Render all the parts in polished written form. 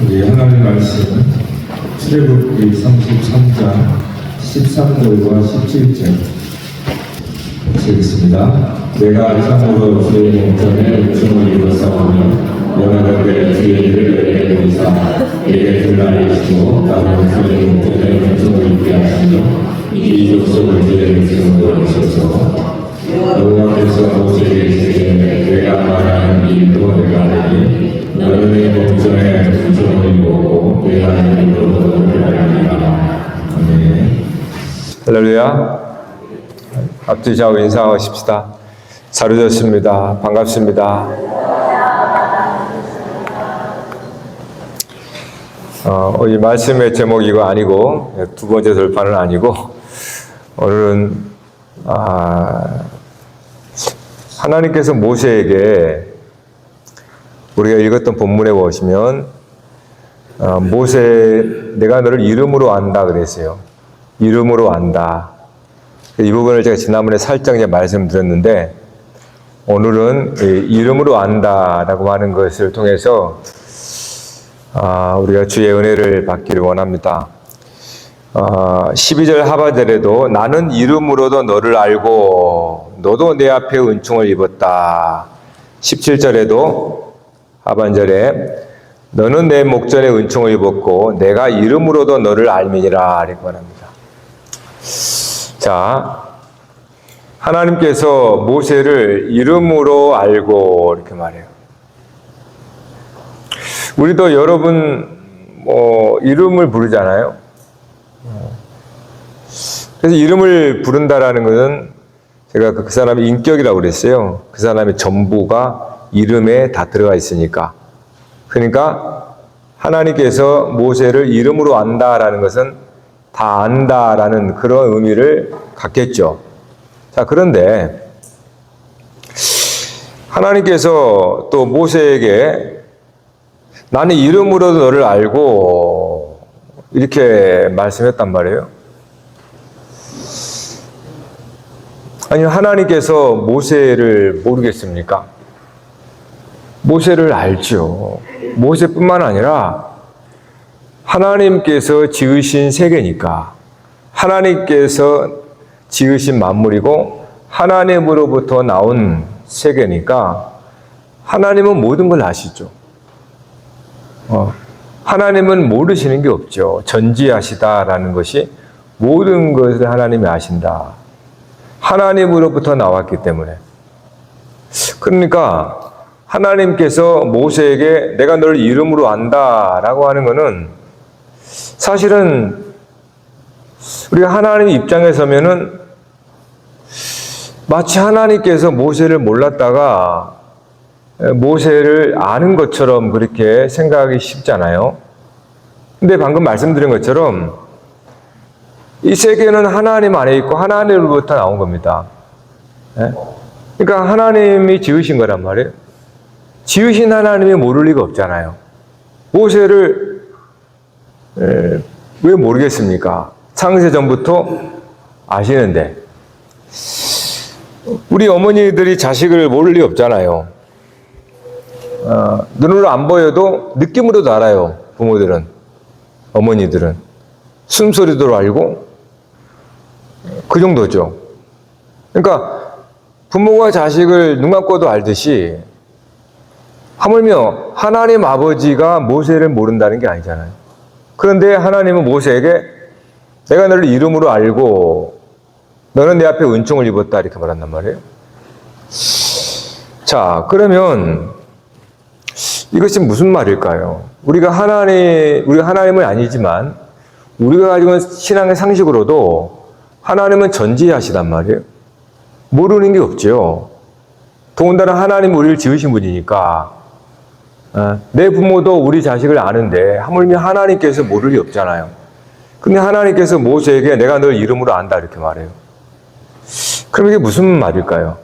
우리 하나님 말씀은 출애굽기 33장 13절과 17절 읽겠습니다. 내가 참으로 주의 목전에 은총을 입었사오니 영원하게 주의 일을 내게 보이사 내게 드러나시고 나는 주의 목전에 은총을 입게 하시며 이 족속을 주의 증거로 하소서. 여호와께서 모세에게 이르시되 내가 말하는 일도 내가 하리니 너는 내 목전에 은총을 입었고 내가 하는 일도 너를 알리라. 아멘. 할렐루야. 앞뒤좌우 인사하십시다. 잘 오셨습니다. 반갑습니다. 이 말씀의 제목이 이거 아니고 두 번째 돌파는 아니고 오늘은 하나님께서 모세에게 우리가 읽었던 본문에 보시면 모세 내가 너를 이름으로 안다 그랬어요. 이름으로 안다. 이 부분을 제가 지난번에 살짝 이제 말씀드렸는데 오늘은 이름으로 안다라고 하는 것을 통해서 우리가 주의 은혜를 받기를 원합니다. 12절 하반절에도 나는 이름으로도 너를 알고 너도 내 앞에 은총을 입었다. 17절에도 하반절에 너는 내 목전에 은총을 입었고 내가 이름으로도 너를 알미니라 이렇게 말합니다. 자, 하나님께서 모세를 이름으로 알고 이렇게 말해요. 우리도 여러분 이름을 부르잖아요. 그래서 이름을 부른다라는 것은 제가 그 사람의 인격이라고 그랬어요. 그 사람의 전부가 이름에 다 들어가 있으니까. 그러니까 하나님께서 모세를 이름으로 안다라는 것은 다 안다라는 그런 의미를 갖겠죠. 자, 그런데 하나님께서 또 모세에게 나는 이름으로도 너를 알고 이렇게 말씀했단 말이에요. 아니, 하나님께서 모세를 모르겠습니까? 모세를 알죠. 모세뿐만 아니라 하나님께서 지으신 세계니까 하나님께서 지으신 만물이고 하나님으로부터 나온 세계니까 하나님은 모든 걸 아시죠. 하나님은 모르시는 게 없죠. 전지하시다라는 것이 모든 것을 하나님이 아신다. 하나님으로부터 나왔기 때문에. 그러니까 하나님께서 모세에게 내가 너를 이름으로 안다라고 하는 것은 사실은 우리가 하나님 입장에 서면은 마치 하나님께서 모세를 몰랐다가 모세를 아는 것처럼 그렇게 생각하기 쉽잖아요. 근데 방금 말씀드린 것처럼 이 세계는 하나님 안에 있고 하나님으로부터 나온 겁니다. 그러니까 하나님이 지으신 거란 말이에요. 지으신 하나님이 모를 리가 없잖아요. 모세를 왜 모르겠습니까? 창세 전부터 아시는데. 우리 어머니들이 자식을 모를 리 없잖아요. 눈으로 안 보여도 느낌으로도 알아요. 부모들은, 어머니들은. 숨소리도 알고 그 정도죠. 그러니까 부모가 자식을 눈 감고도 알듯이 하물며 하나님 아버지가 모세를 모른다는 게 아니잖아요. 그런데 하나님은 모세에게 내가 너를 이름으로 알고 너는 내 앞에 은총을 입었다 이렇게 말한단 말이에요. 자, 그러면 이것이 무슨 말일까요? 우리가 하나님은 아니지만 우리가 가지고 있는 신앙의 상식으로도 하나님은 전지하시단 말이에요. 모르는 게 없죠. 더군다나 하나님은 우리를 지으신 분이니까 내 부모도 우리 자식을 아는데 하물며 하나님께서 모를 리 없잖아요. 근데 하나님께서 모세에게 내가 널 이름으로 안다 이렇게 말해요. 그럼 이게 무슨 말일까요?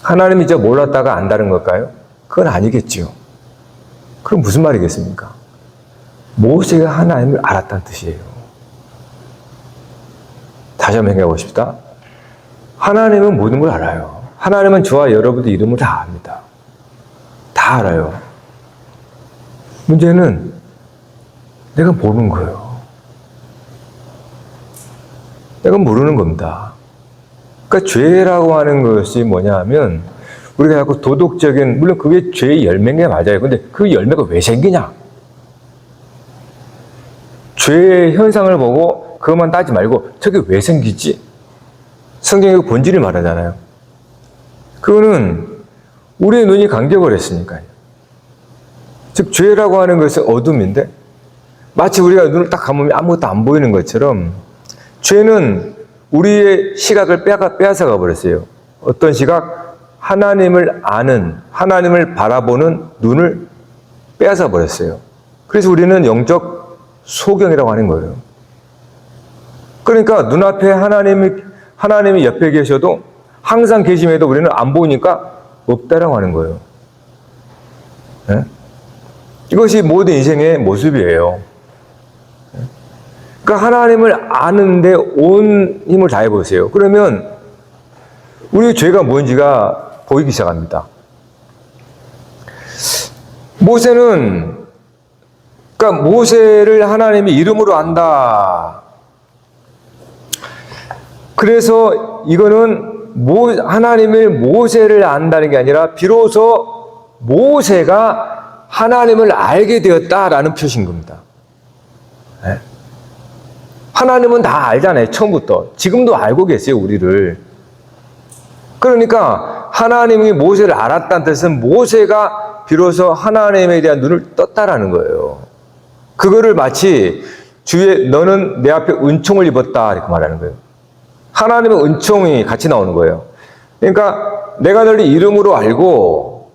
하나님이 이제 몰랐다가 안다는 걸까요? 그건 아니겠죠. 그럼 무슨 말이겠습니까? 모세가 하나님을 알았다는 뜻이에요. 다시 한번 생각해 보십시다. 하나님은 모든 걸 알아요. 하나님은 저와 여러분들 이름을 다 압니다. 다 알아요. 문제는 내가 모르는 거예요. 내가 모르는 겁니다. 그러니까 죄라고 하는 것이 뭐냐 하면 우리가 자꾸 도덕적인, 물론 그게 죄의 열매인 게 맞아요. 근데 그 열매가 왜 생기냐? 죄의 현상을 보고 그것만 따지 말고 저게 왜 생기지? 성경이 그 본질을 말하잖아요. 그거는 우리의 눈이 간격을 했으니까요. 즉 죄라고 하는 것은 어둠인데 마치 우리가 눈을 딱 감으면 아무것도 안 보이는 것처럼 죄는 우리의 시각을 빼앗아가 버렸어요. 어떤 시각? 하나님을 아는, 하나님을 바라보는 눈을 빼앗아 버렸어요. 그래서 우리는 영적 소경이라고 하는 거예요. 그러니까 눈앞에 하나님이 옆에 계셔도 항상 계심에도 우리는 안 보이니까 없다라고 하는 거예요. 네? 이것이 모든 인생의 모습이에요. 그러니까 하나님을 아는데 온 힘을 다해 보세요. 그러면 우리 죄가 뭔지가 보이기 시작합니다. 모세는, 그러니까 모세를 하나님이 이름으로 안다. 그래서 이거는 하나님을 모세를 안다는 게 아니라 비로소 모세가 하나님을 알게 되었다라는 표시인 겁니다. 네? 하나님은 다 알잖아요. 처음부터. 지금도 알고 계세요. 우리를. 그러니까 하나님이 모세를 알았다는 뜻은 모세가 비로소 하나님에 대한 눈을 떴다라는 거예요. 그거를 마치 주의 너는 내 앞에 은총을 입었다 이렇게 말하는 거예요. 하나님의 은총이 같이 나오는 거예요. 그러니까 내가 너를 이름으로 알고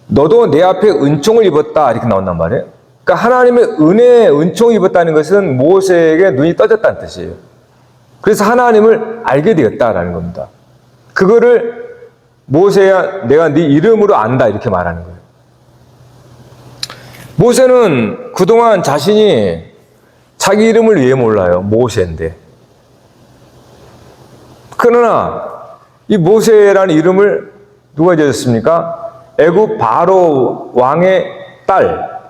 너도 내 앞에 은총을 입었다 이렇게 나온단 말이에요. 그러니까 하나님의 은혜에 은총을 입었다는 것은 모세에게 눈이 떠졌다는 뜻이에요. 그래서 하나님을 알게 되었다라는 겁니다. 그거를 모세야 내가 네 이름으로 안다 이렇게 말하는 거예요. 모세는 그동안 자신이 자기 이름을 왜 몰라요? 모세인데. 그러나 이 모세라는 이름을 누가 지었습니까? 애굽 바로 왕의 딸,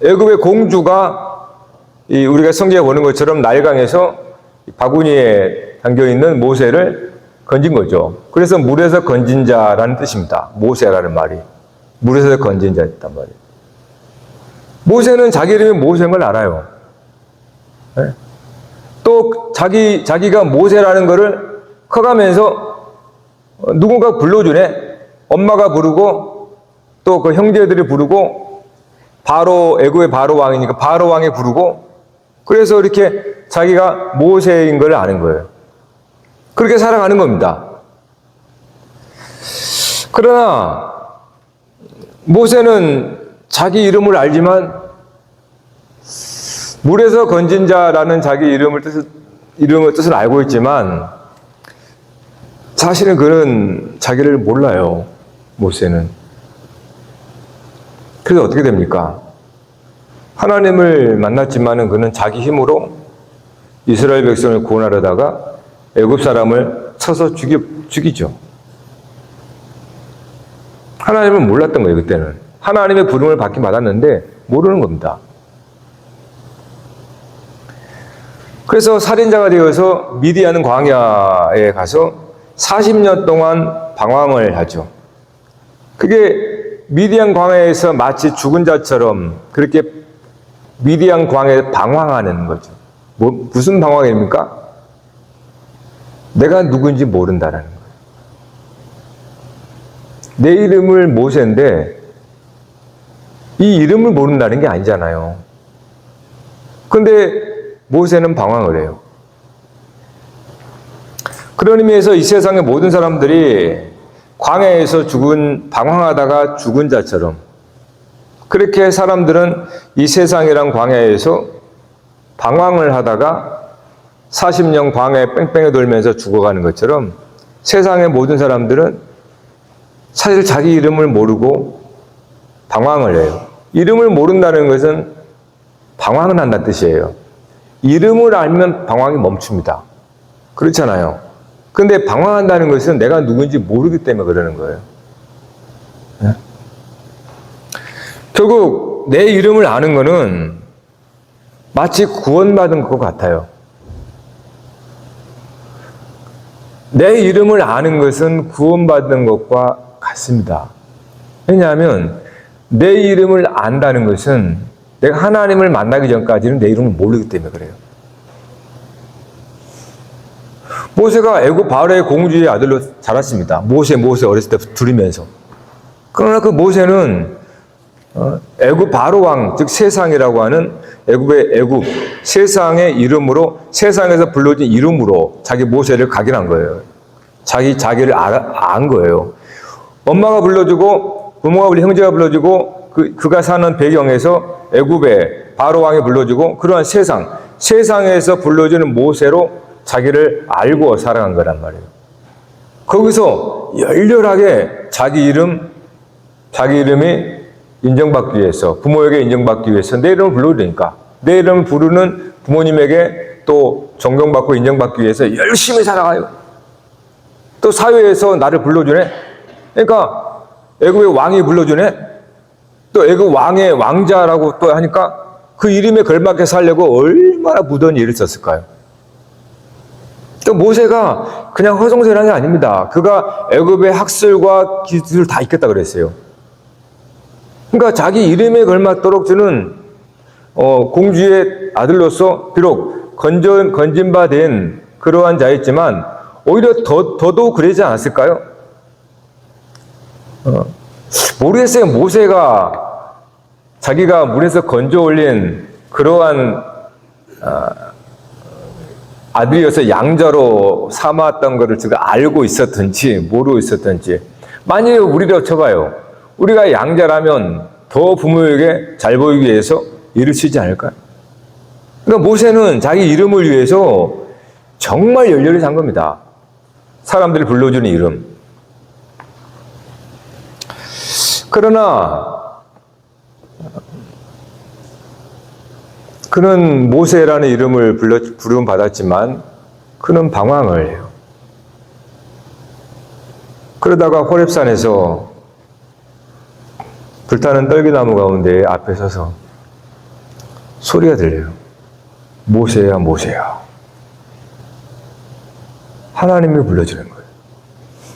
애굽의 공주가 우리가 성경에 보는 것처럼 나일강에서 바구니에 담겨있는 모세를 건진 거죠. 그래서 물에서 건진 자라는 뜻입니다. 모세라는 말이. 물에서 건진 자였단 말이에요. 모세는 자기 이름이 모세인 걸 알아요. 네? 또 자기가 모세라는 거를 커가면서 누군가 불러주네. 엄마가 부르고 또 그 형제들이 부르고 애굽의 바로 왕이니까 바로 왕이 부르고 그래서 이렇게 자기가 모세인 걸 아는 거예요. 그렇게 살아가는 겁니다. 그러나 모세는 자기 이름을 알지만 물에서 건진 자라는 자기 이름의 뜻을 알고 있지만 사실은 그는 자기를 몰라요. 모세는. 그래서 어떻게 됩니까? 하나님을 만났지만은 그는 자기 힘으로 이스라엘 백성을 구원하려다가 애굽 사람을 쳐서 죽이죠. 하나님을 몰랐던 거예요, 그때는. 하나님의 부름을 받긴 받았는데 모르는 겁니다. 그래서 살인자가 되어서 미디안 광야에 가서 40년 동안 방황을 하죠. 그게 미디안 광야에서 마치 죽은 자처럼 그렇게 미디안 광야에 방황하는 거죠. 무슨 방황입니까? 내가 누군지 모른다라는 거예요. 내 이름을 모세인데 이 이름을 모른다는 게 아니잖아요. 근데 모세는 방황을 해요. 그런 의미에서 이 세상의 모든 사람들이 광야에서 방황하다가 죽은 자처럼 그렇게 사람들은 이 세상이란 광야에서 방황을 하다가 40년 광야에 뺑뺑이 돌면서 죽어가는 것처럼 세상의 모든 사람들은 사실 자기 이름을 모르고 방황을 해요. 이름을 모른다는 것은 방황을 한다는 뜻이에요. 이름을 알면 방황이 멈춥니다. 그렇잖아요. 근데 방황한다는 것은 내가 누군지 모르기 때문에 그러는 거예요. 네? 결국 내 이름을 아는 거는 마치 구원받은 것 같아요. 내 이름을 아는 것은 구원받은 것과 같습니다. 왜냐하면 내 이름을 안다는 것은 내가 하나님을 만나기 전까지는 내 이름을 모르기 때문에 그래요. 모세가 애굽 바로의 공주의 아들로 자랐습니다. 모세 어렸을 때 들으면서. 그러나 그 모세는 애굽 바로 왕, 즉 세상이라고 하는 애굽 세상의 이름으로, 세상에서 불러진 이름으로 자기 모세를 각인한 거예요. 자기를 안 거예요. 엄마가 불러주고 부모가 불러, 형제가 불러주고 그가 사는 배경에서 애굽의 바로 왕이 불러주고 그러한 세상에서 불러주는 모세로 자기를 알고 살아간 거란 말이에요. 거기서 열렬하게 자기 이름이 인정받기 위해서, 부모에게 인정받기 위해서 내 이름을 불러주니까 내 이름을 부르는 부모님에게 또 존경받고 인정받기 위해서 열심히 살아가요. 또 사회에서 나를 불러주네. 그러니까 애굽의 왕이 불러주네. 또 애굽 왕의 왕자라고 또 하니까 그 이름에 걸맞게 살려고 얼마나 무더운 일을 썼을까요? 또 모세가 그냥 허송세상이 아닙니다. 그가 애굽의 학술과 기술을 다 익혔다 그랬어요. 그러니까 자기 이름에 걸맞도록 주는 공주의 아들로서 비록 건진 바 된 그러한 자였지만 오히려 더더욱 그러지 않았을까요? 모르겠어요. 모세가 자기가 물에서 건져 올린 그러한 아들이어서 양자로 삼았던 것을 제가 알고 있었든지 모르고 있었든지. 만약에 우리로 쳐봐요. 우리가 양자라면 더 부모에게 잘 보이기 위해서 일을 쓰지 않을까요? 그러니까 모세는 자기 이름을 위해서 정말 열렬히 산 겁니다. 사람들이 불러주는 이름. 그러나 그는 모세라는 이름을 부름 받았지만 그는 방황을 해요. 그러다가 호렙산에서 불타는 떨기나무 가운데 앞에 서서 소리가 들려요. 모세야, 모세야. 하나님이 불러주는 거예요.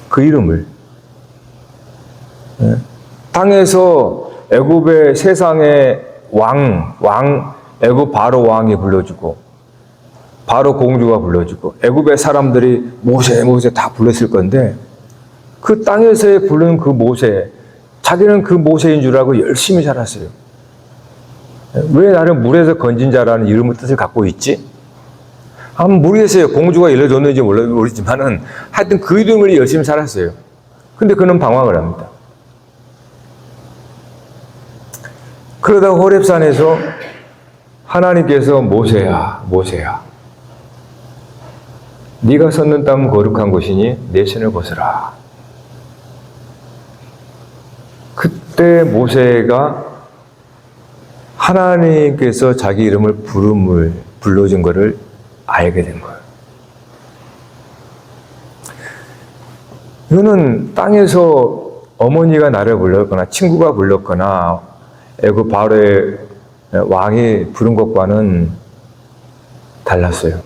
그 이름을. 땅에서 애굽의 세상의 애굽 바로 왕이 불러주고 바로 공주가 불러주고 애굽의 사람들이 모세 다 불렀을 건데 그 땅에서 부른 그 모세, 자기는 그 모세인 줄 알고 열심히 살았어요. 왜 나를 물에서 건진 자라는 이름의 뜻을 갖고 있지? 한번 모르겠어요. 공주가 일러줬는지 모르지만은 하여튼 그 이름을 열심히 살았어요. 근데 그는 방황을 합니다. 그러다 호렙산에서 하나님께서 모세야, 모세야. 네가 섰는 땅은 거룩한 곳이니 내 신을 벗으라. 그때 모세가 하나님께서 자기 이름을 불러준 것을 알게 된 거예요. 이거는 땅에서 어머니가 나를 불렀거나 친구가 불렀거나 애굽 바로의 왕이 부른 것과는 달랐어요.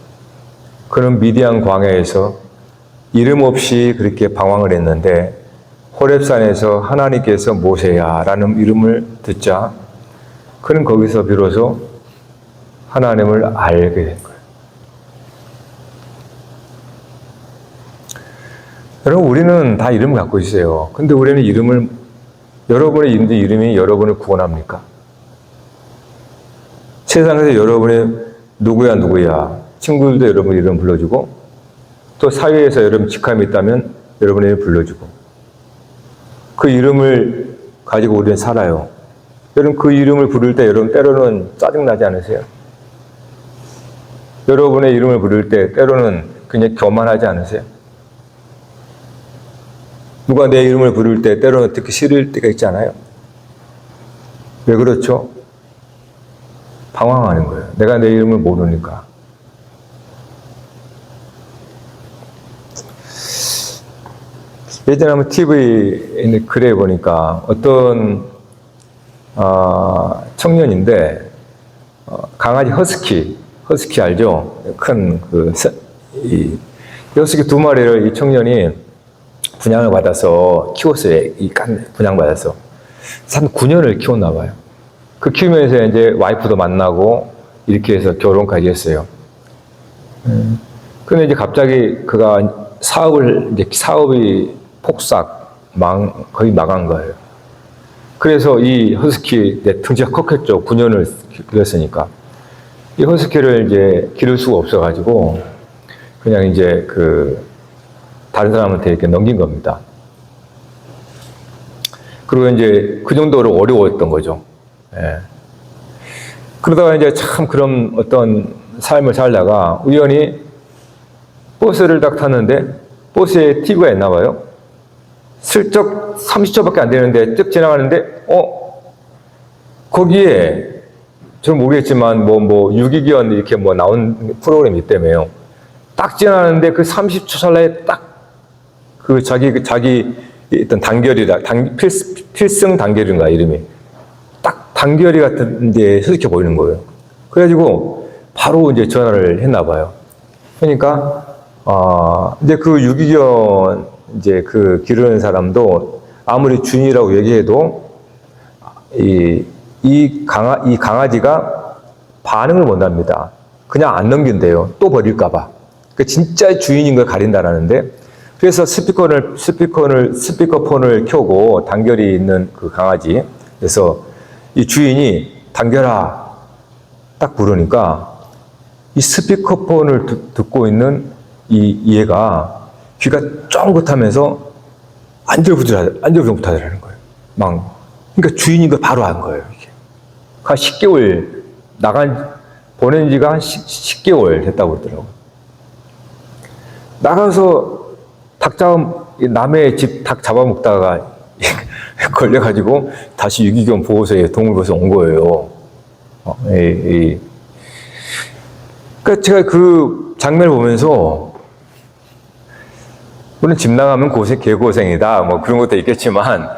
그는 미디안 광야에서 이름 없이 그렇게 방황을 했는데 호렙산에서 하나님께서 모세야 라는 이름을 듣자 그는 거기서 비로소 하나님을 알게 된 거예요. 여러분, 우리는 다 이름을 갖고 있어요. 근데 우리는 여러분의 이름이 여러분을 구원합니까? 세상에서 여러분의 누구야 친구들도 여러분 이름 불러주고 또 사회에서 여러분 직함이 있다면 여러분의 이름 불러주고 그 이름을 가지고 우리는 살아요. 여러분 그 이름을 부를 때 여러분 때로는 짜증나지 않으세요? 여러분의 이름을 부를 때 때로는 그냥 교만하지 않으세요? 누가 내 이름을 부를 때 때로는 듣기 싫을 때가 있지 않아요? 왜 그렇죠? 방황하는 거예요. 내가 내 이름을 모르니까. 예전에 한번 TV에 글에 보니까 어떤 청년인데 강아지 허스키 알죠? 큰 이 허스키 2마리를 이 청년이 분양을 받아서 키웠어요. 분양받아서. 한 9년을 키웠나 봐요. 그 키우면서 이제 와이프도 만나고 이렇게 해서 결혼까지 했어요. 근데 이제 갑자기 그가 사업이 거의 망한 거예요. 그래서 이 허스키 등치가 컸겠죠. 9년을 기르었으니까. 이 허스키를 이제 기를 수가 없어가지고 그냥 이제 다른 사람한테 이렇게 넘긴 겁니다. 그리고 이제 그 정도로 어려웠던 거죠. 예. 그러다가 이제 참 그런 어떤 삶을 살다가 우연히 버스를 딱 탔는데 버스에 TV가 있나 봐요. 슬쩍 30초밖에 안 되는데 쭉 지나가는데 거기에 저는 모르겠지만 유기견 이렇게 나온 프로그램이 있다며요. 딱 지나가는데 그 30초 찰나에 딱 자기 어떤 단결이다. 필승 단결인가 이름이. 딱 단결이 같은 데 흐릿해 보이는 거예요. 그래가지고 바로 이제 전화를 했나 봐요. 그러니까 이제 그 유기견 이제 기르는 사람도 아무리 주인이라고 얘기해도 이 강아지가 반응을 못 합니다. 그냥 안 넘긴대요. 또 버릴까봐. 그 진짜 주인인 걸 가린다라는데, 그래서 스피커폰을 켜고 단결이 있는 그 강아지, 그래서 이 주인이 단결아 딱 부르니까 이 스피커폰을 듣고 있는 이 얘가 귀가 쫑긋하면서 안절부절하더라는 거예요. 그러니까 주인인 걸 바로 안 거예요. 이게. 한 10개월 보낸 지가 한 10개월 됐다고 그러더라고요. 나가서 남의 집 닭 잡아먹다가 걸려가지고 다시 유기견 보호소에 동물보호소에 온 거예요. 그러니까 제가 그 장면을 보면서 물론 집 나가면 개고생이다 그런 것도 있겠지만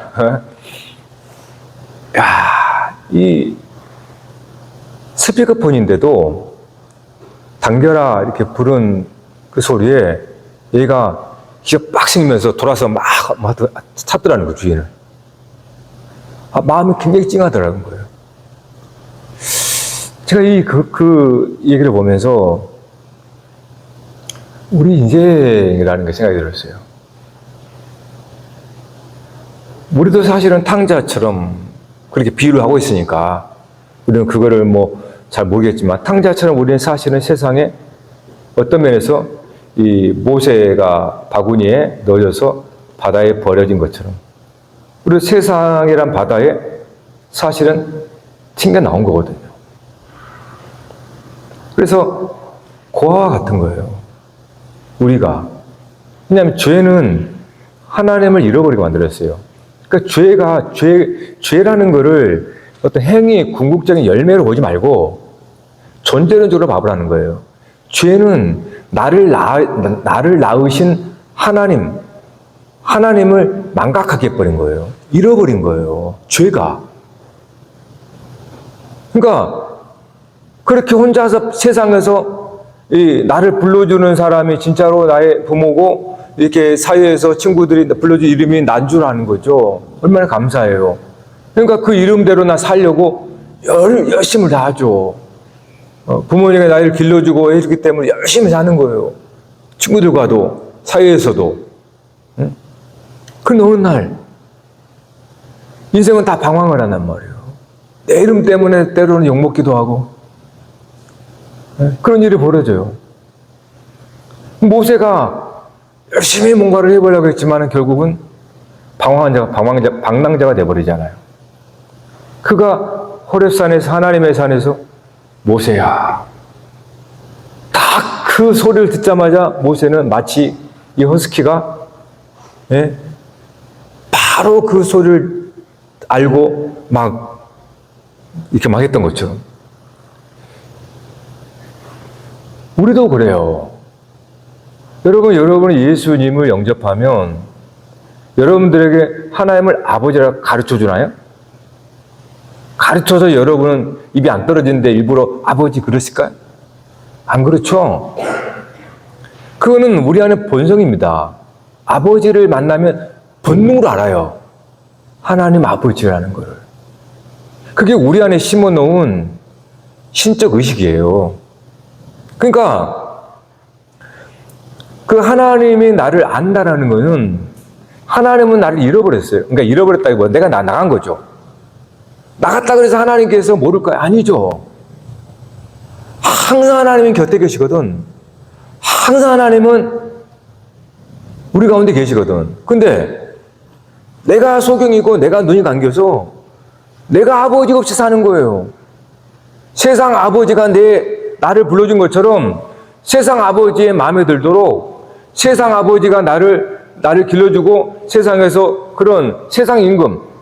이 스피커폰인데도 당겨라 이렇게 부른 그 소리에 얘가 기가 빡 생기면서 돌아서 막 찾더라는 거 주인을. 마음이 굉장히 찡하더라는 거예요. 제가 그 얘기를 보면서 우리 인생이라는 게 생각이 들었어요. 우리도 사실은 탕자처럼 그렇게 비유를 하고 있으니까 우리는 그거를 잘 모르겠지만 탕자처럼 우리는 사실은 세상에 어떤 면에서 이 모세가 바구니에 넣어져서 바다에 버려진 것처럼 우리 세상이란 바다에 사실은 튕겨 나온 거거든요. 그래서 고아와 같은 거예요. 우리가. 왜냐하면 죄는 하나님을 잃어버리게 만들었어요. 그러니까 죄라는 거를 어떤 행위, 궁극적인 열매로 보지 말고 존재론적으로 봐보라는 거예요. 죄는 나를 낳으신 하나님을 망각하게 해버린 거예요. 잃어버린 거예요. 죄가. 그러니까 그렇게 혼자서 세상에서 나를 불러주는 사람이 진짜로 나의 부모고 이렇게 사회에서 친구들이 불러준 이름이 난 줄 아는 거죠. 얼마나 감사해요. 그러니까 그 이름대로 나 살려고 열심을 다하죠. 부모님이 나를 길러주고 해주기 때문에 열심히 사는 거예요. 친구들과도 사회에서도. 응? 그런데 어느 날 인생은 다 방황을 한단 말이에요. 내 이름 때문에 때로는 욕먹기도 하고 그런 일이 벌어져요. 모세가 열심히 뭔가를 해보려고 했지만 결국은 방랑자가 돼버리잖아요. 그가 호렙산에서 하나님의 산에서 모세야. 딱 그 소리를 듣자마자 모세는 마치 이 허스키가 바로 그 소리를 알고 이렇게 막 했던 것처럼 우리도 그래요. 여러분이 예수님을 영접하면 여러분들에게 하나님을 아버지라고 가르쳐 주나요? 가르쳐서 여러분은 입이 안 떨어지는데 일부러 아버지 그러실까요? 안 그렇죠? 그거는 우리 안의 본성입니다. 아버지를 만나면 본능으로 알아요. 하나님 아버지라는 거를. 그게 우리 안에 심어놓은 신적 의식이에요. 그러니까 그 하나님이 나를 안다라는 거는 하나님은 나를 잃어버렸어요. 그러니까 잃어버렸다기보다 내가 나간 거죠. 나갔다 그래서 하나님께서 모를까요? 아니죠. 항상 하나님은 곁에 계시거든. 항상 하나님은 우리 가운데 계시거든. 근데 내가 소경이고 내가 눈이 감겨서 내가 아버지가 없이 사는 거예요. 세상 아버지가 나를 불러준 것처럼 세상 아버지의 마음에 들도록 세상 아버지가 나를 길러주고 세상에서 그런 세상 임금.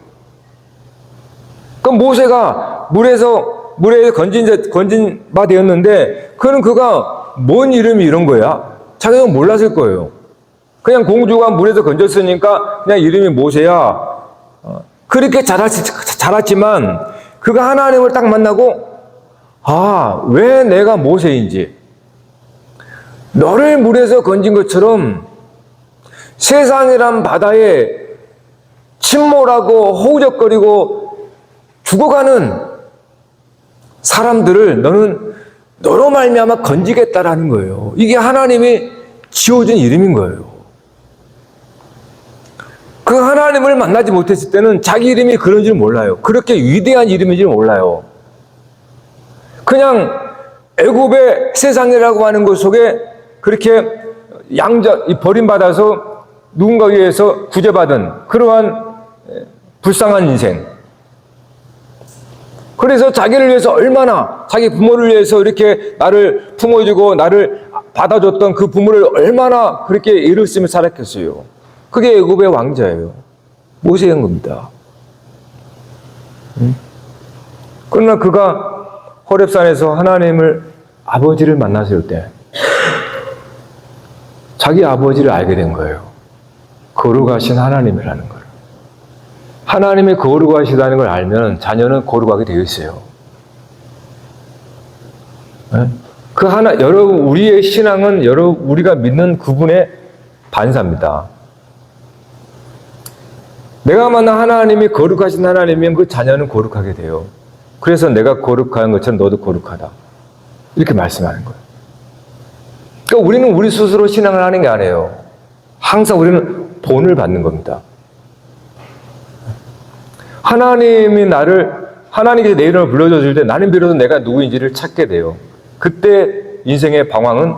그럼 모세가 물에 건진 바 되었는데 그가 뭔 이름이 이런 거야? 자기가 몰랐을 거예요. 그냥 공주가 물에서 건졌으니까 그냥 이름이 모세야. 그렇게 자랐지만 그가 하나님을 딱 만나고 왜 내가 모세인지 너를 물에서 건진 것처럼 세상이란 바다에 침몰하고 허우적거리고 죽어가는 사람들을 너로 말미암아 건지겠다라는 거예요. 이게 하나님이 지어준 이름인 거예요. 그 하나님을 만나지 못했을 때는 자기 이름이 그런 줄 몰라요. 그렇게 위대한 이름인 줄 몰라요. 그냥 애굽의 세상이라고 하는 것 속에 그렇게 버림받아서 누군가에 의해서 구제받은 그러한 불쌍한 인생. 그래서 자기를 위해서 얼마나 자기 부모를 위해서 이렇게 나를 품어주고 나를 받아줬던 그 부모를 얼마나 그렇게 애를 쓰며 살았겠어요. 그게 애굽의 왕자예요. 모세인 겁니다. 그러나 그가 호렙산에서 하나님을 아버지를 만났을 때 자기 아버지를 알게 된 거예요. 거룩하신 하나님이라는 걸. 하나님이 거룩하시다는 걸 알면 자녀는 거룩하게 되어 있어요. 여러분, 우리의 신앙은 우리가 믿는 그분의 반사입니다. 내가 만난 하나님이 거룩하신 하나님이면 그 자녀는 거룩하게 돼요. 그래서 내가 거룩한 것처럼 너도 거룩하다. 이렇게 말씀하는 거예요. 그러니까 우리는 우리 스스로 신앙을 하는 게 아니에요. 항상 우리는 본을 받는 겁니다. 하나님께서 내 이름을 불러줘 줄 때 나는 비로소 내가 누구인지를 찾게 돼요. 그때 인생의 방황은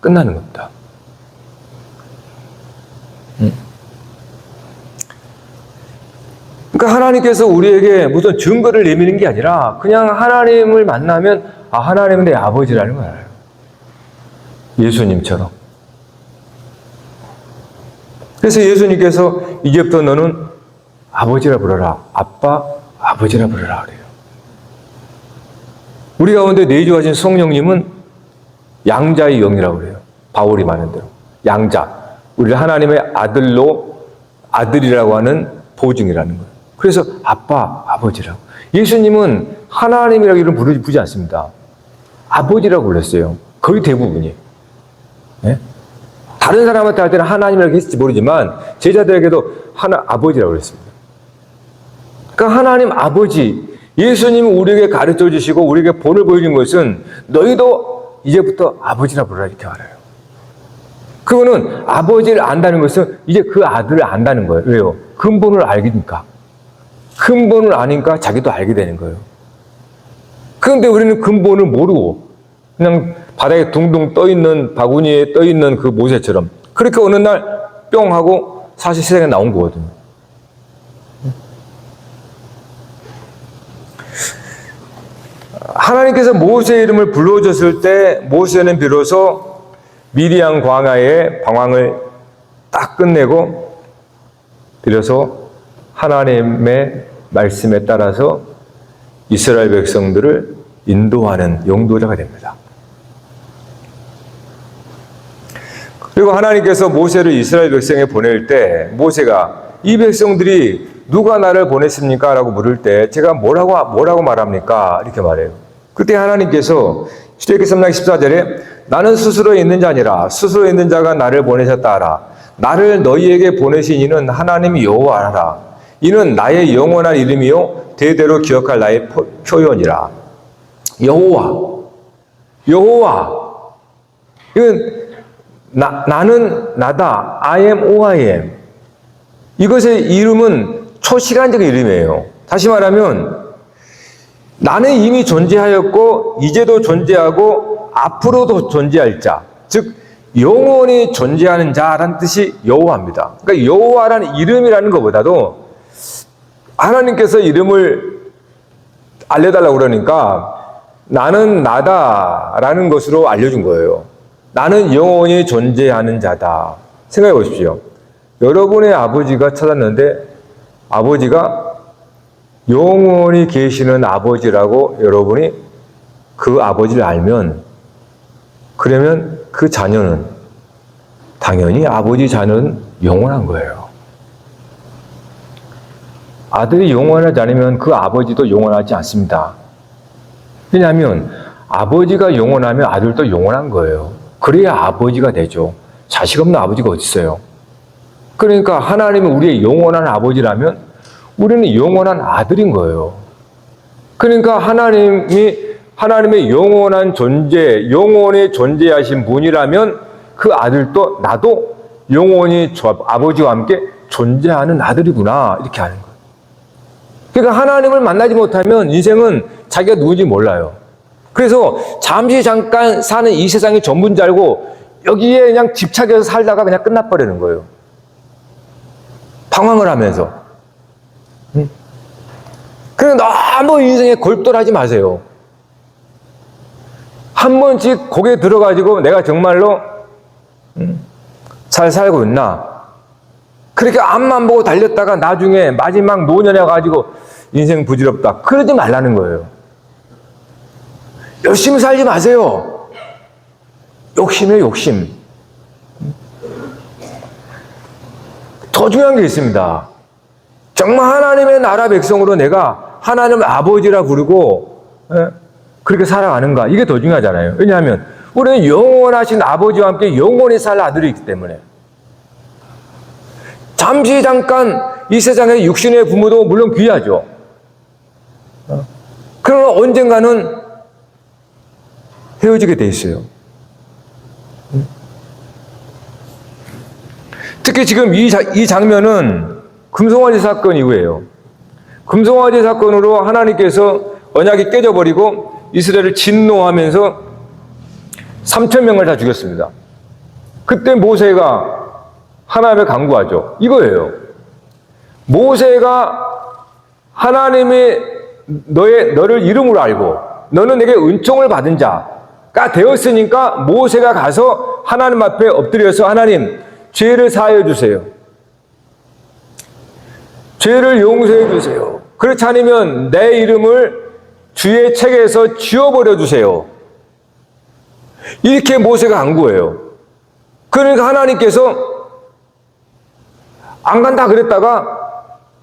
끝나는 겁니다. 그러니까 하나님께서 우리에게 무슨 증거를 내미는 게 아니라 그냥 하나님을 만나면 하나님은 내 아버지라는 걸 알아요. 예수님처럼. 그래서 예수님께서 이제부터 너는 아버지라 부르라. 아빠, 아버지라 부르라 그래요. 우리 가운데 내주하신 성령님은 양자의 영이라고 그래요. 바울이 말한 대로. 양자. 우리를 하나님의 아들이라고 하는 보증이라는 거예요. 그래서 아빠, 아버지라고. 예수님은 하나님이라고 이름 부르지 않습니다. 아버지라고 불렀어요. 거의 대부분이. 네? 다른 사람한테 할 때는 하나님이라고 했을지 모르지만 제자들에게도 아버지라고 그랬습니다. 그러니까 하나님 아버지, 예수님이 우리에게 가르쳐 주시고 우리에게 본을 보여준 것은 너희도 이제부터 아버지라 부르라 이렇게 말해요. 그거는 아버지를 안다는 것은 이제 그 아들을 안다는 거예요. 왜요? 근본을 알기니까. 근본을 아니까 자기도 알게 되는 거예요. 그런데 우리는 근본을 모르고 그냥 바닥에 둥둥 떠있는 바구니에 떠있는 그 모세처럼 그렇게 어느 날 뿅 하고 사실 세상에 나온 거거든요. 하나님께서 모세의 이름을 불러줬을 때 모세는 비로소 미디안 광야의 방황을 딱 끝내고 비로소 하나님의 말씀에 따라서 이스라엘 백성들을 인도하는 용도자가 됩니다. 그리고 하나님께서 모세를 이스라엘 백성에 보낼 때 모세가 이 백성들이 누가 나를 보냈습니까? 라고 물을 때 제가 뭐라고 말합니까? 이렇게 말해요. 그때 하나님께서 출애굽기 3장 14절에 나는 스스로 있는 자 아니라 스스로 있는 자가 나를 보내셨다 하라. 나를 너희에게 보내신 이는 하나님 여호와라. 이는 나의 영원한 이름이요 대대로 기억할 나의 표현이라. 여호와. 이건 나는 나다. I am who I am. 이것의 이름은 초시간적 이름이에요. 다시 말하면 나는 이미 존재하였고 이제도 존재하고 앞으로도 존재할 자, 즉 영원히 존재하는 자라는 뜻이 여호와입니다. 그러니까 여호와라는 이름이라는 것보다도 하나님께서 이름을 알려달라고 그러니까 나는 나다라는 것으로 알려준 거예요. 나는 영원히 존재하는 자다. 생각해 보십시오. 여러분의 아버지가 찾았는데 아버지가 영원히 계시는 아버지라고 여러분이 그 아버지를 알면 그러면 그 자녀는 당연히 아버지 자녀는 영원한 거예요. 아들이 영원하지 않으면 그 아버지도 영원하지 않습니다. 왜냐하면 아버지가 영원하면 아들도 영원한 거예요. 그래야 아버지가 되죠. 자식 없는 아버지가 어디 있어요? 그러니까 하나님은 우리의 영원한 아버지라면 우리는 영원한 아들인 거예요. 그러니까 하나님의 영원한 존재, 영원히 존재하신 분이라면 그 아들도 나도 영원히 아버지와 함께 존재하는 아들이구나 이렇게 하는 거예요. 그러니까 하나님을 만나지 못하면 인생은 자기가 누군지 몰라요. 그래서 잠시 잠깐 사는 이 세상이 전부인 줄 알고 여기에 그냥 집착해서 살다가 그냥 끝나버리는 거예요. 방황을 하면서. 그냥 너무 인생에 골똘하지 마세요. 한 번씩 거기에 들어가지고 내가 정말로 잘 살고 있나? 그렇게 앞만 보고 달렸다가 나중에 마지막 노년에 가지고 인생 부질없다. 그러지 말라는 거예요. 열심히 살지 마세요. 욕심이에요, 욕심. 더 중요한 게 있습니다. 정말 하나님의 나라 백성으로 내가 하나님을 아버지라 부르고 그렇게 살아가는가? 이게 더 중요하잖아요. 왜냐하면 우리는 영원하신 아버지와 함께 영원히 살 아들이기 때문에 잠시 잠깐 이 세상의 육신의 부모도 물론 귀하죠. 그러나 언젠가는 헤어지게 돼 있어요. 특히 지금 이 장면은 금송아지 사건 이후에요. 금송아지 사건으로 하나님께서 언약이 깨져버리고 이스라엘을 진노하면서 3,000명을 다 죽였습니다. 그때 모세가 하나님을 간구하죠. 이거예요. 모세가 하나님이 너를 이름으로 알고 너는 내게 은총을 받은 자가 되었으니까 모세가 가서 하나님 앞에 엎드려서 하나님 죄를 사하여 주세요. 죄를 용서해 주세요. 그렇지 않으면 내 이름을 주의 책에서 지워버려 주세요. 이렇게 모세가 간구해요. 그러니까 하나님께서 안 간다 그랬다가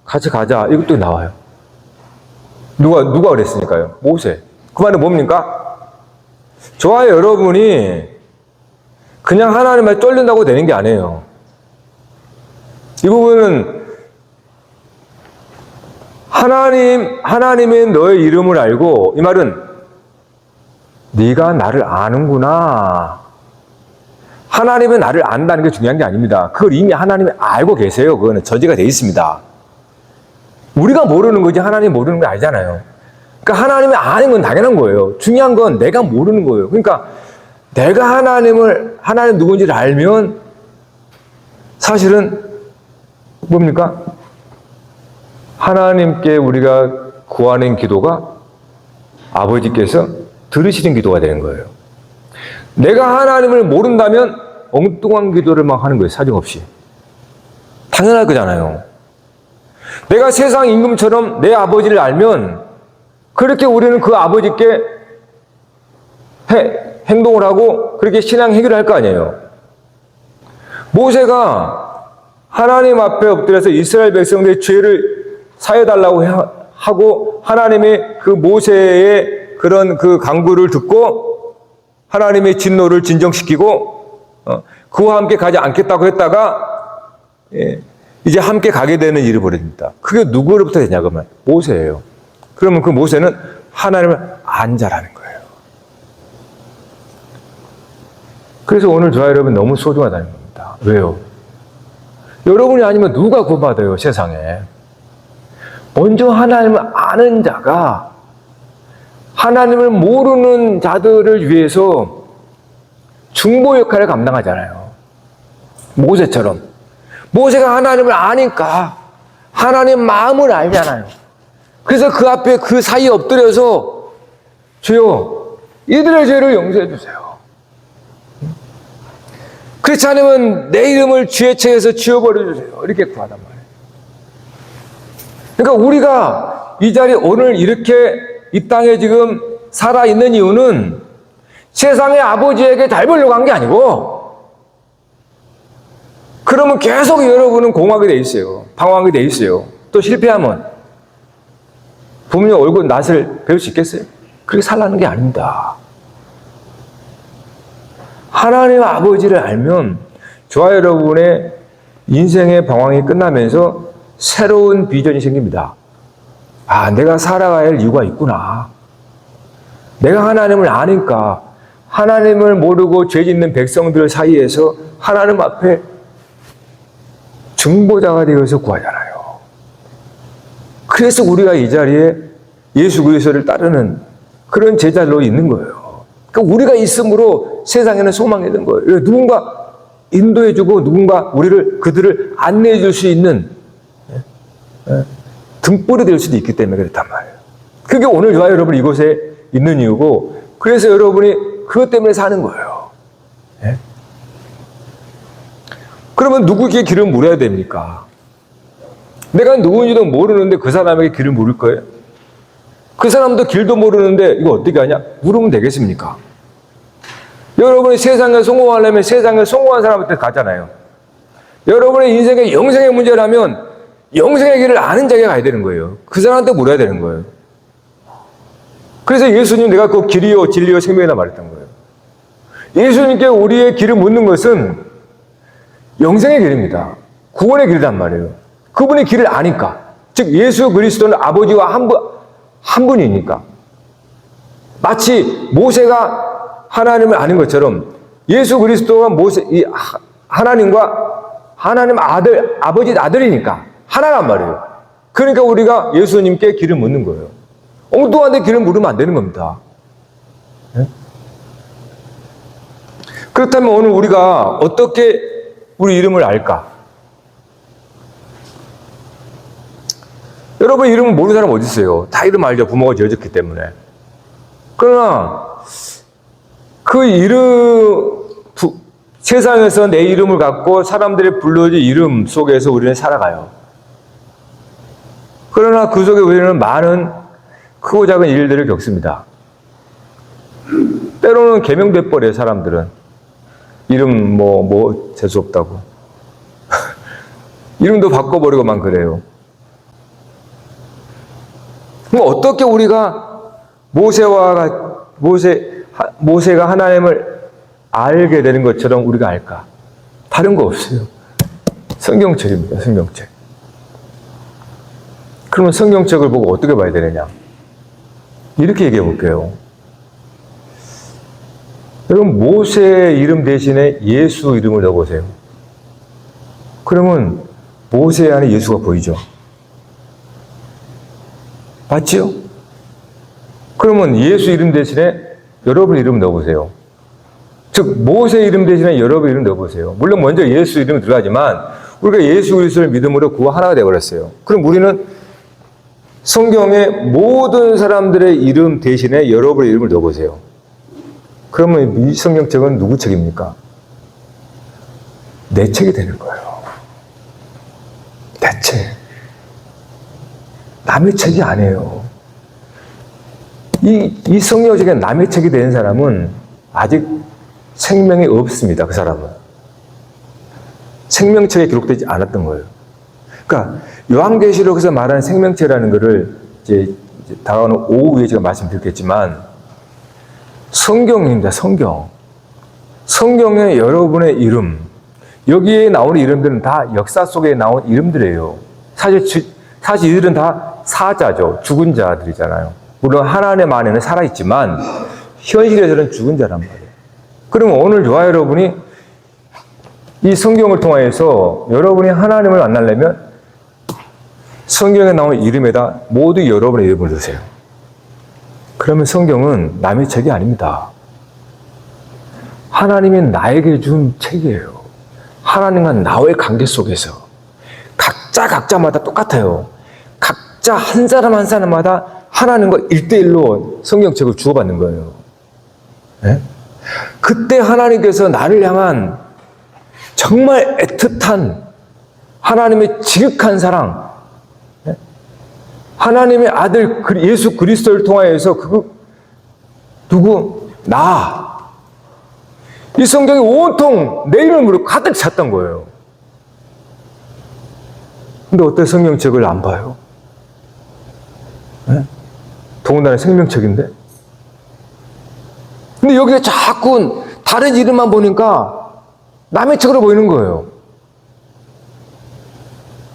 같이 가자. 이것도 나와요. 누가 그랬으니까요? 모세. 그 말은 뭡니까? 저와 여러분이 그냥 하나님을 쫄린다고 되는 게 아니에요. 이 부분은 하나님의 너의 이름을 알고, 이 말은 네가 나를 아는구나. 하나님은 나를 안다는 게 중요한 게 아닙니다. 그걸 이미 하나님이 알고 계세요. 그거는 저지가 돼 있습니다. 우리가 모르는 거지 하나님이 모르는 게 아니잖아요. 그러니까 하나님이 아는 건 당연한 거예요. 중요한 건 내가 모르는 거예요. 그러니까 내가 하나님 누군지를 알면 사실은 뭡니까? 하나님께 우리가 구하는 기도가 아버지께서 들으시는 기도가 되는 거예요. 내가 하나님을 모른다면 엉뚱한 기도를 막 하는 거예요. 사정없이. 당연할 거잖아요. 내가 세상 임금처럼 내 아버지를 알면 그렇게 우리는 그 아버지께 행동을 하고 그렇게 신앙 해결을 할 거 아니에요. 모세가 하나님 앞에 엎드려서 이스라엘 백성들의 죄를 사해달라고 하고 하나님의 그 모세의 그런 그 강구를 듣고 하나님의 진노를 진정시키고 그와 함께 가지 않겠다고 했다가 이제 함께 가게 되는 일이 벌어집니다. 그게 누구로부터 되냐 그러면 모세예요. 그러면 그 모세는 하나님을 안 잘하는 거예요. 그래서 오늘 저와 여러분 너무 소중하다는 겁니다. 왜요? 여러분이 아니면 누가 구원받아요, 세상에? 먼저 하나님을 아는 자가 하나님을 모르는 자들을 위해서 중보 역할을 감당하잖아요. 모세처럼. 모세가 하나님을 아니까 하나님 마음을 알잖아요. 그래서 그 앞에 그 사이에 엎드려서 주여 이들의 죄를 용서해 주세요. 그렇지 않으면 내 이름을 주의 책에서 지워버려 주세요. 이렇게 구하단 말이에요. 그러니까 우리가 이 자리에 오늘 이렇게 이 땅에 지금 살아있는 이유는 세상의 아버지에게 잘 보려고 한 게 아니고 그러면 계속 여러분은 공허하게 돼 있어요. 방황하게 돼 있어요. 또 실패하면 부모님 얼굴 낯을 배울 수 있겠어요? 그렇게 살라는 게 아닙니다. 하나님 아버지를 알면 저와 여러분의 인생의 방황이 끝나면서 새로운 비전이 생깁니다. 아, 내가 살아가야 할 이유가 있구나. 내가 하나님을 아니까 하나님을 모르고 죄 짓는 백성들 사이에서 하나님 앞에 중보자가 되어서 구하잖아요. 그래서 우리가 이 자리에 예수 그리스도를 따르는 그런 제자로 있는 거예요. 그러니까 우리가 있음으로 세상에는 소망이 있는 거예요. 누군가 인도해주고 누군가 그들을 안내해줄 수 있는 등불이 될 수도 있기 때문에 그렇단 말이에요. 그게 오늘 저와 여러분 이곳에 있는 이유고 그래서 여러분이 그것 때문에 사는 거예요. 예? 그러면 누구에게 길을 물어야 됩니까? 내가 누구인지도 모르는데 그 사람에게 길을 물을 거예요? 그 사람도 길도 모르는데 이거 어떻게 하냐? 물으면 되겠습니까? 여러분이 세상에 성공하려면 세상에 성공한 사람한테 가잖아요. 여러분의 인생의 영생의 문제라면 영생의 길을 아는 자에게 가야 되는 거예요. 그 사람한테 물어야 되는 거예요. 그래서 예수님 내가 그 길이요 진리요 생명이라 말했던 거예요. 예수님께 우리의 길을 묻는 것은 영생의 길입니다. 구원의 길이란 말이에요. 그분의 길을 아니까. 즉 예수 그리스도는 아버지와 한 분이니까. 마치 모세가 하나님을 아는 것처럼 예수 그리스도가 하나님 아버지 아들이니까 하나란 말이에요. 그러니까 우리가 예수님께 길을 묻는 거예요. 엉뚱한 데 길을 물으면 안 되는 겁니다. 네? 그렇다면 오늘 우리가 어떻게 우리 이름을 알까? 여러분 이름을 모르는 사람 어디 있어요? 다 이름 알죠. 부모가 지어줬기 때문에. 그러나 그 세상에서 내 이름을 갖고 사람들이 불러준 이름 속에서 우리는 살아가요. 그러나 그 속에 우리는 많은 크고 작은 일들을 겪습니다. 때로는 개명돼 버려요, 사람들은. 이름 재수없다고. 이름도 바꿔버리고만 그래요. 그럼 어떻게 우리가 모세가 하나님을 알게 되는 것처럼 우리가 알까? 다른 거 없어요. 성경책입니다, 성경책. 그러면 성경책을 보고 어떻게 봐야 되느냐? 이렇게 얘기해 볼게요. 여러분, 모세의 이름 대신에 예수 이름을 넣어보세요. 그러면 모세 안에 예수가 보이죠? 맞지요? 그러면 예수 이름 대신에 여러분 이름 넣어보세요. 즉 모세 이름 대신에 여러분 이름 넣어보세요. 물론 먼저 예수 이름이 들어가지만 우리가 예수 그리스도를 믿음으로 그와 하나가 되어버렸어요. 그럼 우리는 성경의 모든 사람들의 이름 대신에 여러분의 이름을 넣어보세요. 그러면 이 성경책은 누구 책입니까? 내 책이 되는 거예요. 내 책. 남의 책이 아니에요. 이 성경책에 남의 책이 되는 사람은 아직 생명이 없습니다. 그 사람은. 생명책에 기록되지 않았던 거예요. 그러니까 요한계시록에서 말하는 생명체라는 것을 이제 다가오는 오후에 제가 말씀드렸겠지만 성경입니다. 성경에 여러분의 이름, 여기에 나오는 이름들은 다 역사 속에 나온 이름들이에요. 사실 이들은 다 사자죠. 죽은 자들이잖아요. 물론 하나님 안에는 살아있지만 현실에서는 죽은 자란 말이에요. 그러면 오늘 저와 여러분이 이 성경을 통하여서 여러분이 하나님을 만나려면 성경에 나온 이름에다 모두 여러분의 이름을 넣으세요. 그러면 성경은 남의 책이 아닙니다. 하나님이 나에게 준 책이에요. 하나님과 나의 관계 속에서 각자마다 똑같아요. 각자 한 사람 한 사람마다 하나님과 1대1로 성경책을 주고받는 거예요. 네? 그때 하나님께서 나를 향한 정말 애틋한 하나님의 지극한 사랑, 네? 하나님의 아들 예수 그리스도를 통하여서 이 성경이 온통 내 이름으로 가득 찼던 거예요. 근데 어때 성경책을 안 봐요? 네? 더군다나 생명책인데? 근데 여기에 자꾸 다른 이름만 보니까 남의 책으로 보이는 거예요.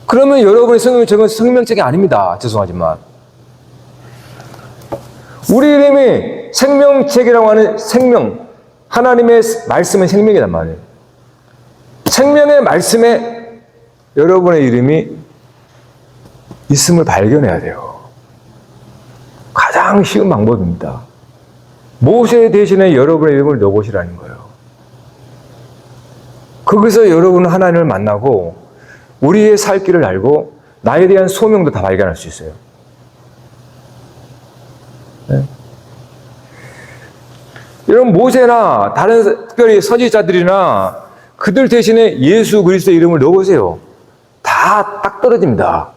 그러면 여러분의 성경책은 성명책이 아닙니다. 죄송하지만. 우리 이름이 생명책이라고 하는 생명, 하나님의 말씀은 생명이란 말이에요. 생명의 말씀에 여러분의 이름이 있음을 발견해야 돼요. 가장 쉬운 방법입니다. 모세 대신에 여러분의 이름을 넣어보시라는 거예요. 거기서 여러분은 하나님을 만나고 우리의 살 길을 알고 나에 대한 소명도 다 발견할 수 있어요. 네? 여러분 모세나 다른 특별히 선지자들이나 그들 대신에 예수 그리스도의 이름을 넣어보세요. 다 딱 떨어집니다.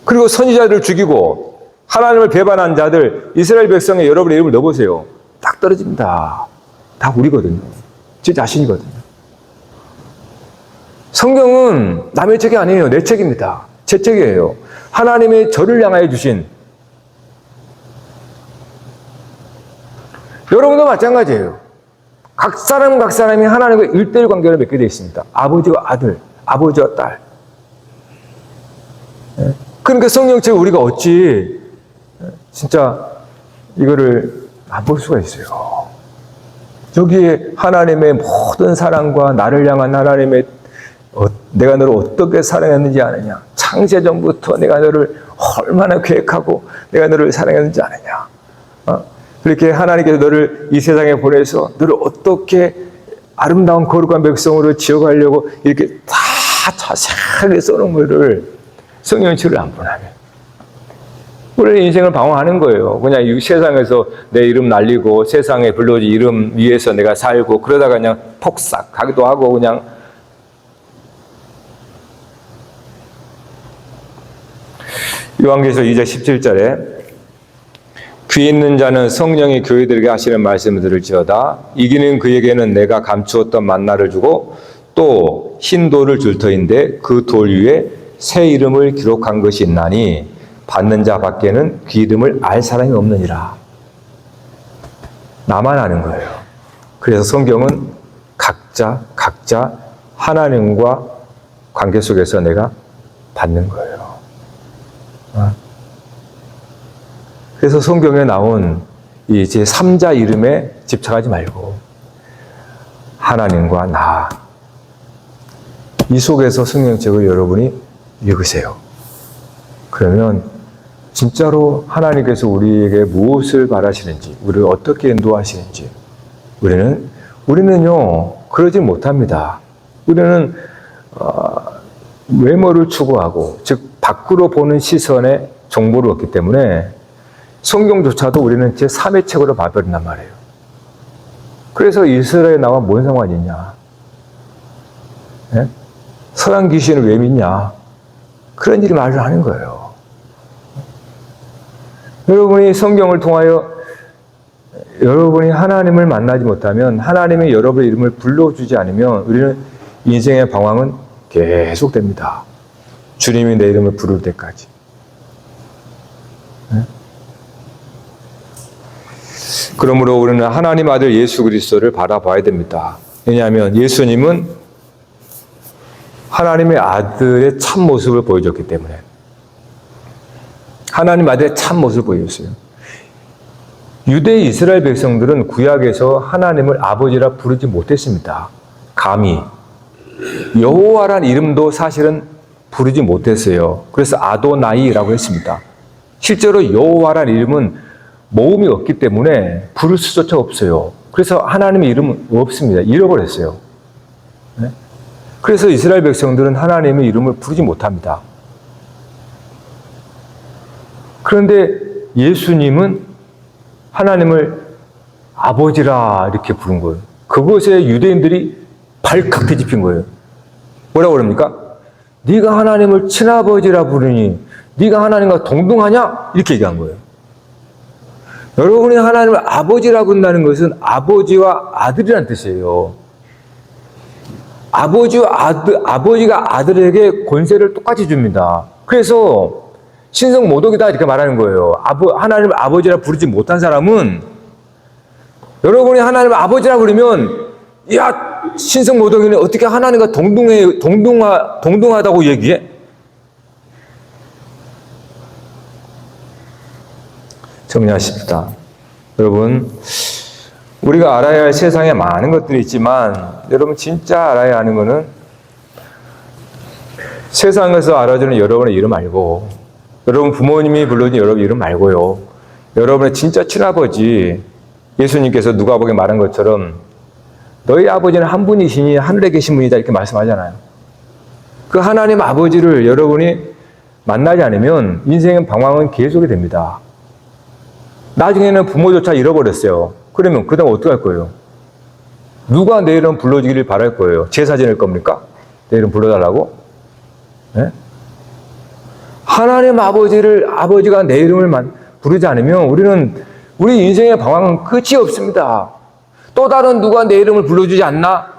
그리고 선지자들을 죽이고 하나님을 배반한 자들 이스라엘 백성의 여러분의 이름을 넣어보세요. 딱 떨어집니다. 다 우리거든요. 제 자신이거든요. 성경은 남의 책이 아니에요. 내 책입니다. 제 책이에요. 하나님의 저를 향하여 주신 여러분도 마찬가지예요. 각 사람이 하나님과 1대1 관계를 맺게 되어 있습니다. 아버지와 아들, 아버지와 딸. 그러니까 성경책을 우리가 어찌 진짜 이거를 안 볼 수가 있어요. 저기에 하나님의 모든 사랑과 나를 향한 하나님의 내가 너를 어떻게 사랑했는지 아느냐. 창세전부터 내가 너를 얼마나 계획하고 내가 너를 사랑했는지 아느냐. 그렇게 하나님께서 너를 이 세상에 보내서 너를 어떻게 아름다운 거룩한 백성으로 지어가려고 이렇게 다 자세하게 써놓은 거를 성경책을 안 보나요? 우리는 인생을 방황하는 거예요. 그냥 이 세상에서 내 이름 날리고 세상에 불러지 이름 위에서 내가 살고 그러다가 그냥 폭삭 가기도 하고 그냥 요한계시록 2장 17절에 귀 있는 자는 성령이 교회들에게 하시는 말씀을 들을지어다. 이기는 그에게는 내가 감추었던 만나를 주고 또 흰 돌을 줄 터인데 그 돌 위에 새 이름을 기록한 것이 있나니 받는 자 밖에는 그 이름을 알 사람이 없느니라. 나만 아는 거예요. 그래서 성경은 각자 하나님과 관계 속에서 내가 받는 거예요. 그래서 성경에 나온 이 제 3자 이름에 집착하지 말고 하나님과 나, 이 속에서 성경책을 여러분이 읽으세요. 그러면 진짜로 하나님께서 우리에게 무엇을 바라시는지, 우리를 어떻게 인도하시는지 우리는요 그러지 못합니다. 우리는 외모를 추구하고 즉 밖으로 보는 시선에 정보를 얻기 때문에 성경조차도 우리는 제3의 책으로 봐버린단 말이에요. 그래서 이스라엘에 나와 뭔 상관이 있냐? 네? 서양 귀신을 왜 믿냐? 그런 일이 말을 하는 거예요. 여러분이 성경을 통하여 여러분이 하나님을 만나지 못하면 하나님의 여러분의 이름을 불러주지 않으면 우리는 인생의 방황은 계속됩니다. 주님이 내 이름을 부를 때까지. 네? 그러므로 우리는 하나님 아들 예수 그리스도를 바라봐야 됩니다. 왜냐하면 예수님은 하나님의 아들의 참모습을 보여줬기 때문에. 하나님 아들의 참모습을 보여줬어요. 유대 이스라엘 백성들은 구약에서 하나님을 아버지라 부르지 못했습니다. 감히. 여호와란 이름도 사실은 부르지 못했어요. 그래서 아도나이라고 했습니다. 실제로 여호와란 이름은 모음이 없기 때문에 부를 수조차 없어요. 그래서 하나님의 이름은 없습니다. 잃어버렸어요. 네? 그래서 이스라엘 백성들은 하나님의 이름을 부르지 못합니다. 그런데 예수님은 하나님을 아버지라 이렇게 부른 거예요. 그것에 유대인들이 발칵 뒤집힌 거예요. 뭐라고 그럽니까? 네가 하나님을 친아버지라 부르니 네가 하나님과 동등하냐? 이렇게 얘기한 거예요. 여러분이 하나님을 아버지라 부른다는 것은 아버지와 아들이라는 뜻이에요. 아버지가 아들에게 권세를 똑같이 줍니다. 그래서 신성 모독이다 이렇게 말하는 거예요. 하나님을 아버지라 부르지 못한 사람은 여러분이 하나님을 아버지라 부르면 야 신성 모독이는 어떻게 하나님과 동등하다고 얘기해? 정리하십시다. 여러분, 우리가 알아야 할 세상에 많은 것들이 있지만 여러분 진짜 알아야 하는 것은 세상에서 알아주는 여러분의 이름 말고 여러분 부모님이 불러준 여러분 이름 말고요. 여러분의 진짜 친아버지 예수님께서 누가복음에 말한 것처럼 너희 아버지는 한 분이시니 하늘에 계신 분이다 이렇게 말씀하잖아요. 그 하나님 아버지를 여러분이 만나지 않으면 인생의 방황은 계속이 됩니다. 나중에는 부모조차 잃어버렸어요. 그러면 그 다음 어떻게 할 거예요? 누가 내 이름 불러주기를 바랄 거예요? 제사 지낼 겁니까? 내 이름 불러달라고? 네? 하나님 아버지가 내 이름을 부르지 않으면 우리 인생의 방황은 끝이 없습니다. 또 다른 누가 내 이름을 불러주지 않나?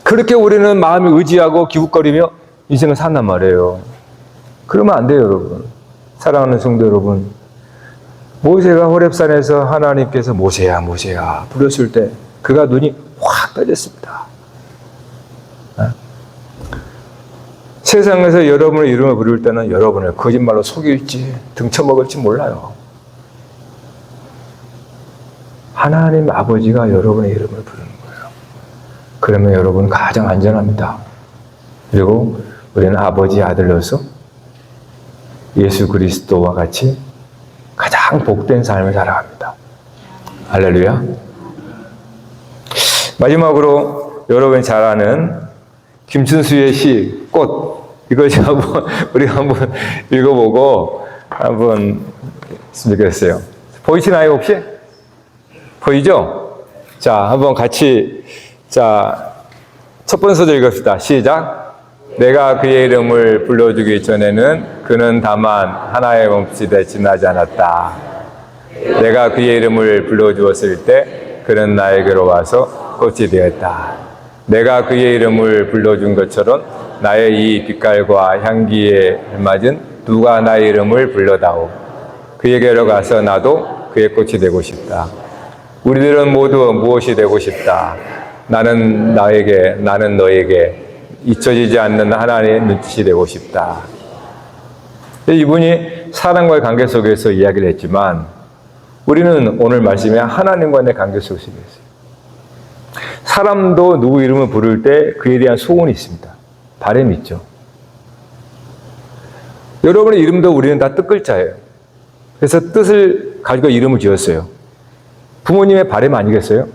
그렇게 우리는 마음이 의지하고 기웃거리며 인생을 산단 말이에요. 그러면 안 돼요, 여러분. 사랑하는 성도 여러분. 모세가 호렙산에서 하나님께서 모세야 부르실 때 그가 눈이 확 떠졌습니다. 세상에서 여러분의 이름을 부를 때는 여러분을 거짓말로 속일지 등쳐먹을지 몰라요. 하나님 아버지가 여러분의 이름을 부르는 거예요. 그러면 여러분은 가장 안전합니다. 그리고 우리는 아버지 아들로서 예수 그리스도와 같이 가장 복된 삶을 살아갑니다. 할렐루야. 마지막으로 여러분이 잘 아는 김춘수의 시, 꽃. 이걸 우리가 한번 읽어보고 한번 했으면 좋겠어요. 보이시나요, 혹시? 보이죠? 자, 한번 같이, 자, 첫 번째 소절 읽읍시다. 시작. 내가 그의 이름을 불러주기 전에는 그는 다만 하나의 몸짓에 지나지 않았다. 내가 그의 이름을 불러주었을 때 그는 나에게로 와서 꽃이 되었다. 내가 그의 이름을 불러준 것처럼 나의 이 빛깔과 향기에 맞은 누가 나의 이름을 불러다오. 그에게로 가서 나도 그의 꽃이 되고 싶다. 우리들은 모두 무엇이 되고 싶다. 나는 너에게 잊혀지지 않는 하나님의 눈빛이 되고 싶다. 이분이 사람과의 관계 속에서 이야기를 했지만 우리는 오늘 말씀에 하나님과의 관계 속에서 얘기했어요. 사람도 누구 이름을 부를 때 그에 대한 소원이 있습니다. 바람이 있죠. 여러분의 이름도 우리는 다 뜻글자예요. 그래서 뜻을 가지고 이름을 지었어요. 부모님의 바람 아니겠어요?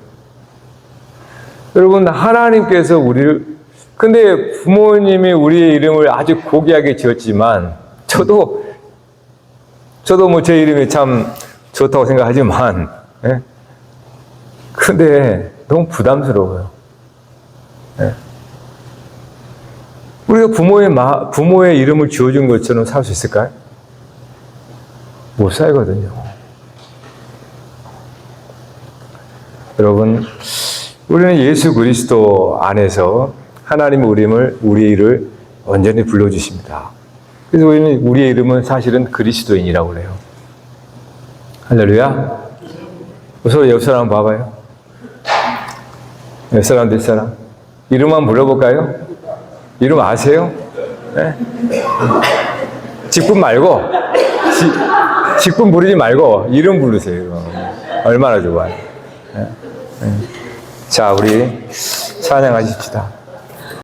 여러분, 하나님께서 근데 부모님이 우리의 이름을 아주 고귀하게 지었지만, 저도 제 이름이 참 좋다고 생각하지만, 예? 근데 너무 부담스러워요. 예? 우리가 부모의 이름을 지어준 것처럼 살 수 있을까요? 못 살거든요. 여러분, 우리는 예수 그리스도 안에서 하나님이 우리를 온전히 불러주십니다. 그래서 우리의 이름은 사실은 그리스도인이라고 그래요. 할렐루야. 서로 옆 사람 봐봐요. 옆 사람, 뒷사람. 이름만 불러볼까요? 이름 아세요? 네? 직분 말고, 직분 부르지 말고, 이름 부르세요. 얼마나 좋아요. 네? 네. 자, 우리 찬양하십시다.